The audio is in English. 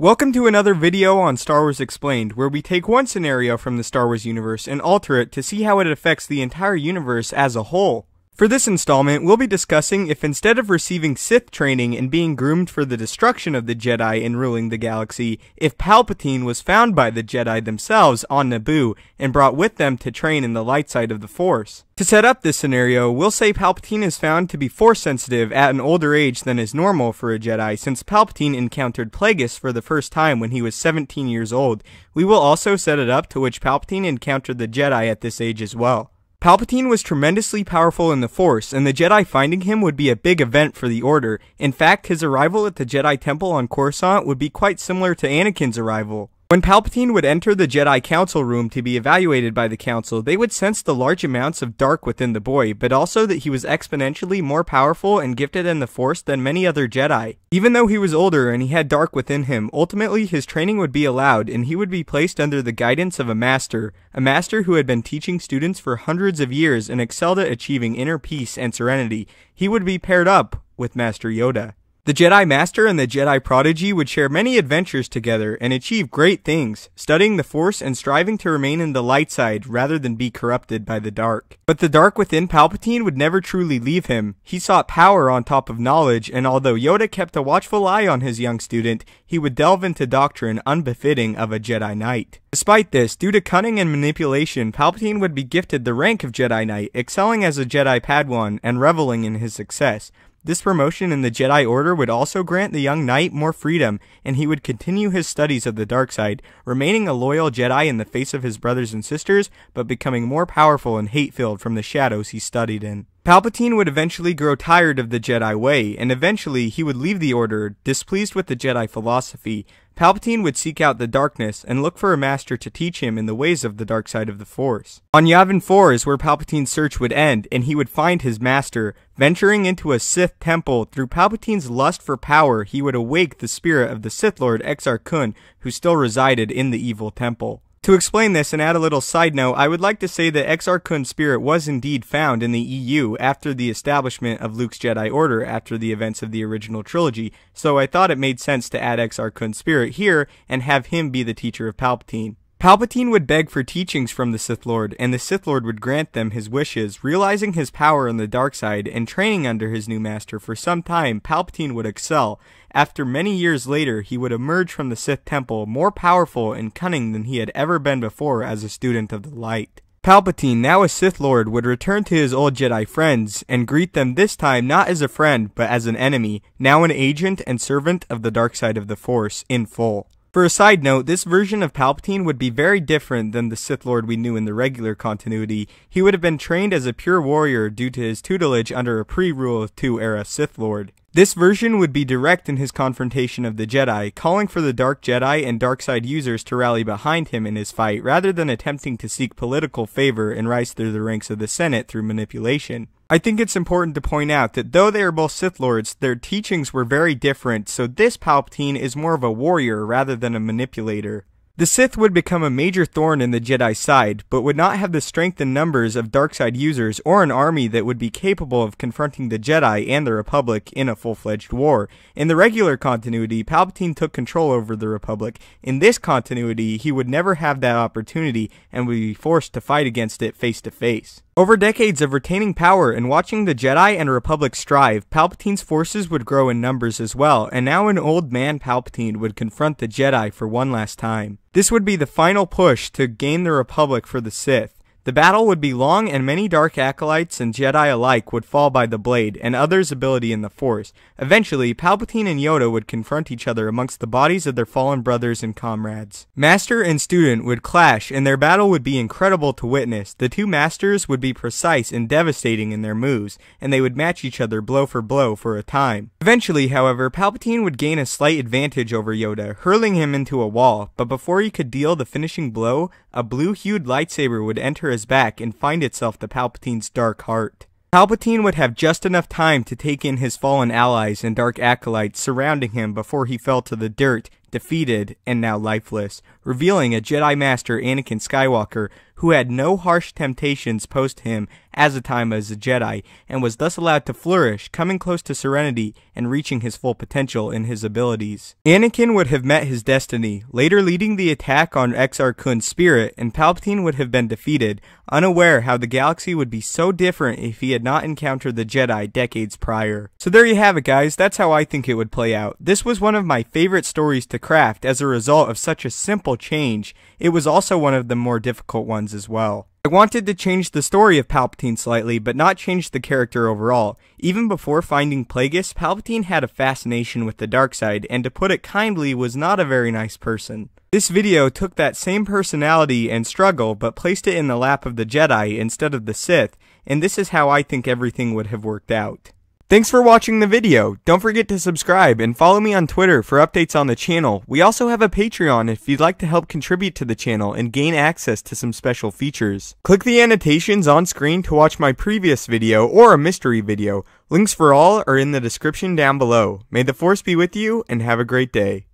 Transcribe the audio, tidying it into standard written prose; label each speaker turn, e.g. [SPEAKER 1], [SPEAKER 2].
[SPEAKER 1] Welcome to another video on Star Wars Explained, where we take one scenario from the Star Wars universe and alter it to see how it affects the entire universe as a whole. For this installment, we'll be discussing if instead of receiving Sith training and being groomed for the destruction of the Jedi and ruling the galaxy, if Palpatine was found by the Jedi themselves on Naboo and brought with them to train in the light side of the Force. To set up this scenario, we'll say Palpatine is found to be Force sensitive at an older age than is normal for a Jedi, since Palpatine encountered Plagueis for the first time when he was 17 years old. We will also set it up to which Palpatine encountered the Jedi at this age as well. Palpatine was tremendously powerful in the Force, and the Jedi finding him would be a big event for the Order. In fact, his arrival at the Jedi Temple on Coruscant would be quite similar to Anakin's arrival. When Palpatine would enter the Jedi Council room to be evaluated by the Council, they would sense the large amounts of dark within the boy, but also that he was exponentially more powerful and gifted in the Force than many other Jedi. Even though he was older and he had dark within him, ultimately his training would be allowed and he would be placed under the guidance of a master who had been teaching students for hundreds of years and excelled at achieving inner peace and serenity. He would be paired up with Master Yoda. The Jedi Master and the Jedi Prodigy would share many adventures together and achieve great things, studying the Force and striving to remain in the light side rather than be corrupted by the dark. But the dark within Palpatine would never truly leave him. He sought power on top of knowledge, and although Yoda kept a watchful eye on his young student, he would delve into doctrine unbefitting of a Jedi Knight. Despite this, due to cunning and manipulation, Palpatine would be gifted the rank of Jedi Knight, excelling as a Jedi Padawan and reveling in his success. This promotion in the Jedi Order would also grant the young knight more freedom, and he would continue his studies of the dark side, remaining a loyal Jedi in the face of his brothers and sisters, but becoming more powerful and hate-filled from the shadows he studied in. Palpatine would eventually grow tired of the Jedi way, and eventually he would leave the Order, displeased with the Jedi philosophy. Palpatine would seek out the darkness and look for a master to teach him in the ways of the dark side of the Force. On Yavin 4 is where Palpatine's search would end, and he would find his master. Venturing into a Sith temple, through Palpatine's lust for power, he would awake the spirit of the Sith Lord Exar Kun, who still resided in the evil temple. To explain this and add a little side note, I would like to say that Exar Kun's spirit was indeed found in the EU after the establishment of Luke's Jedi Order after the events of the original trilogy, so I thought it made sense to add Exar Kun's spirit here and have him be the teacher of Palpatine. Palpatine would beg for teachings from the Sith Lord, and the Sith Lord would grant them his wishes. Realizing his power in the dark side and training under his new master for some time, Palpatine would excel. After many years later, he would emerge from the Sith Temple more powerful and cunning than he had ever been before as a student of the light. Palpatine, now a Sith Lord, would return to his old Jedi friends and greet them this time not as a friend but as an enemy, now an agent and servant of the dark side of the Force in full. For a side note, this version of Palpatine would be very different than the Sith Lord we knew in the regular continuity. He would have been trained as a pure warrior due to his tutelage under a pre-Rule of Two era Sith Lord. This version would be direct in his confrontation of the Jedi, calling for the Dark Jedi and Dark Side users to rally behind him in his fight, rather than attempting to seek political favor and rise through the ranks of the Senate through manipulation. I think it's important to point out that though they are both Sith Lords, their teachings were very different, so this Palpatine is more of a warrior rather than a manipulator. The Sith would become a major thorn in the Jedi side, but would not have the strength and numbers of Darkseid users or an army that would be capable of confronting the Jedi and the Republic in a full-fledged war. In the regular continuity, Palpatine took control over the Republic. In this continuity, he would never have that opportunity and would be forced to fight against it face to face. Over decades of retaining power and watching the Jedi and Republic strive, Palpatine's forces would grow in numbers as well, and now an old man Palpatine would confront the Jedi for one last time. This would be the final push to gain the Republic for the Sith. The battle would be long, and many Dark Acolytes and Jedi alike would fall by the blade, and others' ability in the Force. Eventually, Palpatine and Yoda would confront each other amongst the bodies of their fallen brothers and comrades. Master and student would clash, and their battle would be incredible to witness. The two masters would be precise and devastating in their moves, and they would match each other blow for a time. Eventually, however, Palpatine would gain a slight advantage over Yoda, hurling him into a wall, but before he could deal the finishing blow, a blue-hued lightsaber would enter his back and find itself to Palpatine's dark heart. Palpatine would have just enough time to take in his fallen allies and Dark Acolytes surrounding him before he fell to the dirt, defeated, and now lifeless, revealing a Jedi Master Anakin Skywalker who had no harsh temptations posed to him as a time as a Jedi, and was thus allowed to flourish, coming close to serenity and reaching his full potential in his abilities. Anakin would have met his destiny, later leading the attack on Exar Kun's spirit, and Palpatine would have been defeated, unaware how the galaxy would be so different if he had not encountered the Jedi decades prior. So there you have it, guys. That's how I think it would play out. This was one of my favorite stories to craft as a result of such a simple change. It was also one of the more difficult ones as well. I wanted to change the story of Palpatine slightly, but not change the character overall. Even before finding Plagueis, Palpatine had a fascination with the dark side, and to put it kindly, was not a very nice person. This video took that same personality and struggle, but placed it in the lap of the Jedi instead of the Sith, and this is how I think everything would have worked out. Thanks for watching the video. Don't forget to subscribe and follow me on Twitter for updates on the channel. We also have a Patreon if you'd like to help contribute to the channel and gain access to some special features. Click the annotations on screen to watch my previous video or a mystery video. Links for all are in the description down below. May the Force be with you and have a great day.